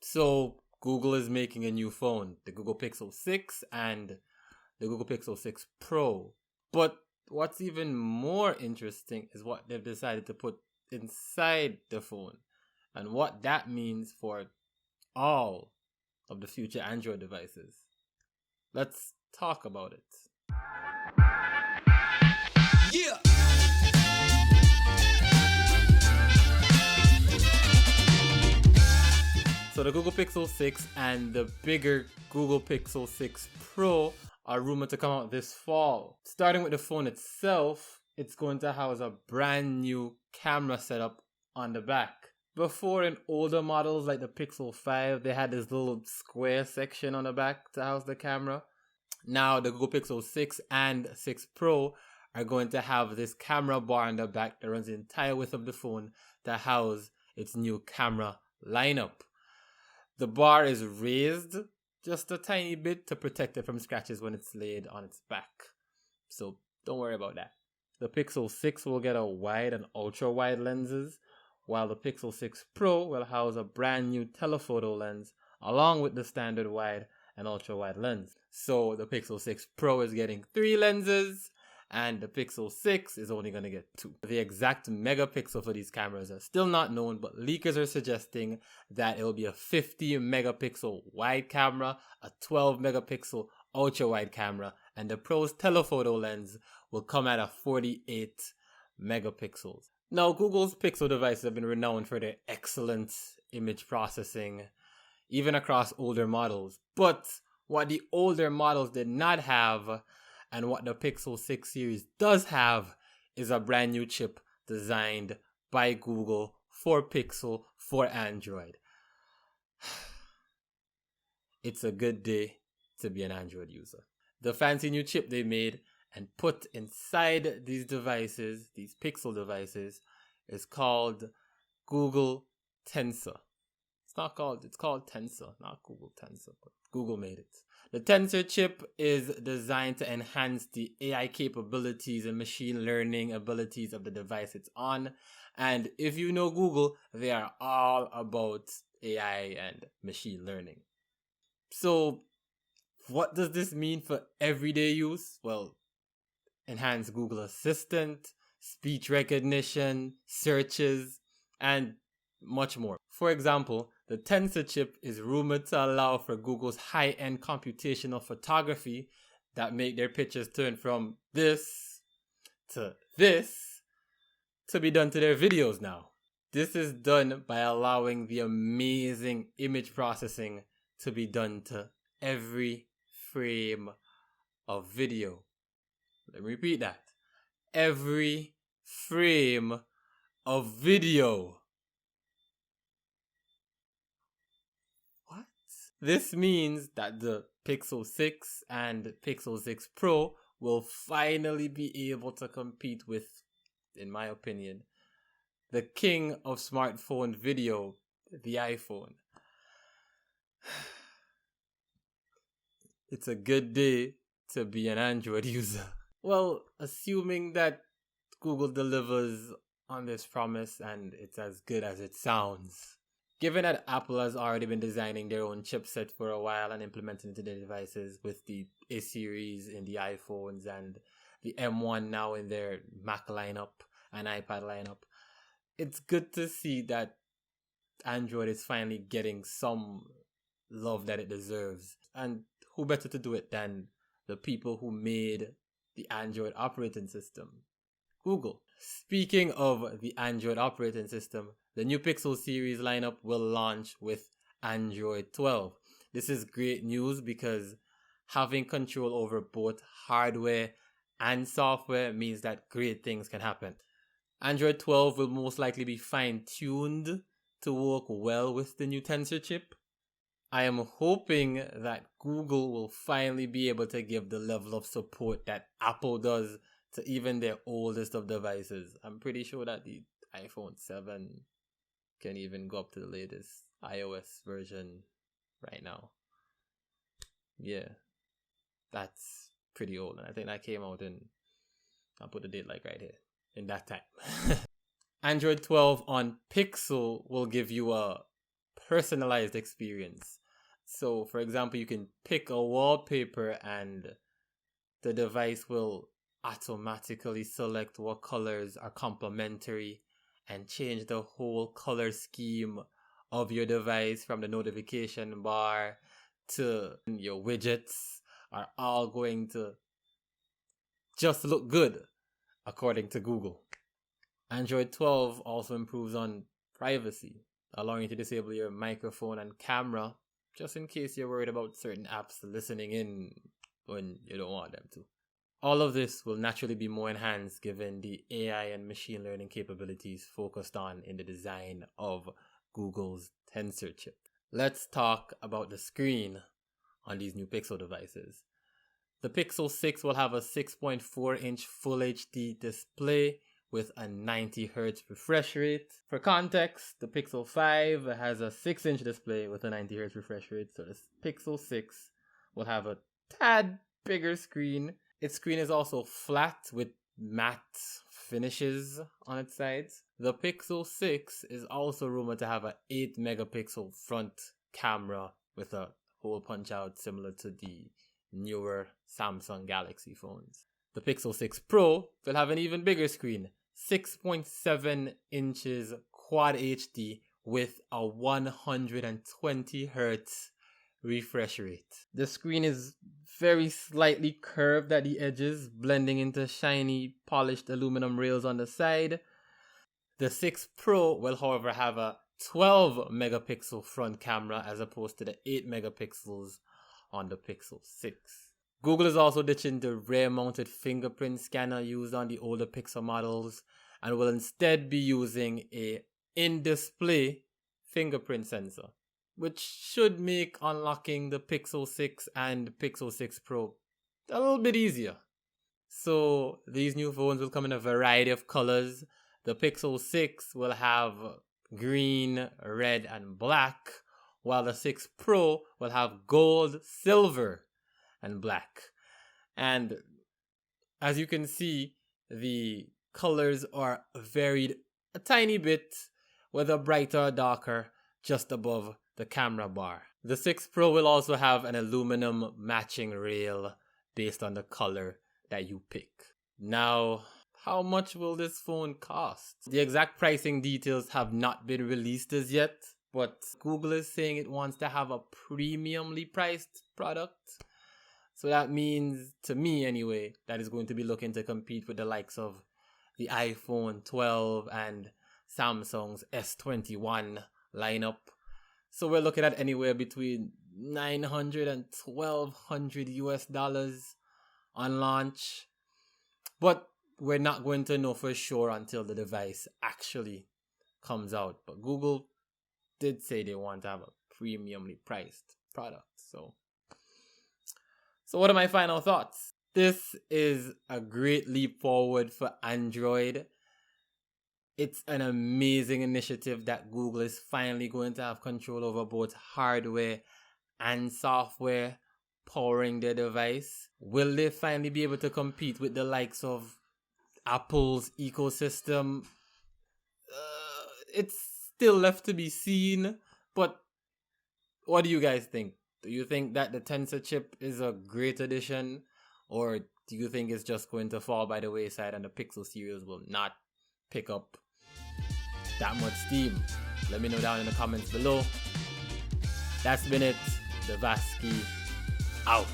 So Google is making a new phone, the Google Pixel 6 and the Google Pixel 6 Pro. But what's even more interesting is what they've decided to put inside the phone and what that means for all of the future Android devices. Let's talk about it. Yeah. So the Google Pixel 6 and the bigger Google Pixel 6 Pro are rumored to come out this fall. Starting with the phone itself, it's going to house a brand new camera setup on the back. Before, in older models like the Pixel 5, they had this little square section on the back to house the camera. Now the Google Pixel 6 and 6 Pro are going to have this camera bar on the back that runs the entire width of the phone to house its new camera lineup. The bar is raised just a tiny bit to protect it from scratches when it's laid on its back. So don't worry about that. The Pixel 6 will get a wide and ultra wide lenses, while the Pixel 6 Pro will house a brand new telephoto lens along with the standard wide and ultra wide lens. So the Pixel 6 Pro is getting 3 lenses and the Pixel 6 is only going to get 2. The exact megapixel for these cameras are still not known, but leakers are suggesting that it will be a 50 megapixel wide camera, a 12 megapixel ultra wide camera, and the Pro's telephoto lens will come at a 48 megapixels. Now, Google's Pixel devices have been renowned for their excellent image processing, even across older models. But what the older models did not have, and what the Pixel 6 series does have, is a brand new chip designed by Google for Pixel for Android. It's a good day to be an Android user. The fancy new chip they made and put inside these devices, these Pixel devices, is called Google Tensor. It's called Tensor, not Google Tensor, but Google made it. The Tensor chip is designed to enhance the AI capabilities and machine learning abilities of the device it's on. And if you know Google, they are all about AI and machine learning. So what does this mean for everyday use? Well, enhanced Google Assistant, speech recognition, searches, and much more. For example, the Tensor chip is rumored to allow for Google's high-end computational photography that make their pictures turn from this to be done to their videos now. This is done by allowing the amazing image processing to be done to every frame of video. Let me repeat that. Every frame of video. This means that the Pixel 6 and Pixel 6 Pro will finally be able to compete with, in my opinion, the king of smartphone video, the iPhone. It's a good day to be an Android user. Well, assuming that Google delivers on this promise and it's as good as it sounds. Given that Apple has already been designing their own chipset for a while and implementing it into their devices with the A series in the iPhones and the M1 now in their Mac lineup and iPad lineup, it's good to see that Android is finally getting some love that it deserves. And who better to do it than the people who made the Android operating system? Google. Speaking of the Android operating system, the new Pixel series lineup will launch with Android 12. This is great news because having control over both hardware and software means that great things can happen. Android 12 will most likely be fine-tuned to work well with the new Tensor chip. I am hoping that Google will finally be able to give the level of support that Apple does to even their oldest of devices. I'm pretty sure that the iPhone 7 can even go up to the latest iOS version right now. Yeah, that's pretty old. And I think that came out in, I'll put the date like right here, in that time. Android 12 on Pixel will give you a personalized experience. So, for example, you can pick a wallpaper and the device will automatically select what colors are complementary and change the whole color scheme of your device from the notification bar to your widgets are all going to just look good according to Google. Android 12 also improves on privacy, allowing you to disable your microphone and camera just in case you're worried about certain apps listening in when you don't want them to. All of this will naturally be more enhanced given the AI and machine learning capabilities focused on in the design of Google's Tensor Chip. Let's talk about the screen on these new Pixel devices. The Pixel 6 will have a 6.4-inch Full HD display with a 90Hz refresh rate. For context, the Pixel 5 has a 6-inch display with a 90Hz refresh rate, so the Pixel 6 will have a tad bigger screen. Its screen is also flat with matte finishes on its sides. The Pixel 6 is also rumored to have an 8 megapixel front camera with a hole punch out similar to the newer Samsung Galaxy phones. The Pixel 6 Pro will have an even bigger screen, 6.7 inches Quad HD with a 120 Hz refresh rate. The screen is very slightly curved at the edges, blending into shiny polished aluminum rails on the side. The 6 Pro will, however, have a 12 megapixel front camera as opposed to the 8 megapixels on the Pixel 6. Google is also ditching the rear-mounted fingerprint scanner used on the older Pixel models and will instead be using a in-display fingerprint sensor, which should make unlocking the Pixel 6 and Pixel 6 Pro a little bit easier. So these new phones will come in a variety of colors. The Pixel 6 will have green, red, and black, while the 6 Pro will have gold, silver, and black. And as you can see, the colors are varied a tiny bit, whether brighter or darker, just above the camera bar. The 6 Pro will also have an aluminum matching rail based on the color that you pick. Now, how much will this phone cost? The exact pricing details have not been released as yet, but Google is saying it wants to have a premiumly priced product. So that means, to me anyway, that it's going to be looking to compete with the likes of the iPhone 12 and Samsung's S21 lineup. So we're looking at anywhere between $900 and $1,200 US on launch. But we're not going to know for sure until the device actually comes out. But Google did say they want to have a premiumly priced product. So what are my final thoughts? This is a great leap forward for Android. It's an amazing initiative that Google is finally going to have control over both hardware and software powering their device. Will they finally be able to compete with the likes of Apple's ecosystem? It's still left to be seen, but what do you guys think? Do you think that the Tensor Chip is a great addition, or do you think it's just going to fall by the wayside and the Pixel series will not pick up that much steam? Let me know down in the comments below. That's been it. Davaskye out.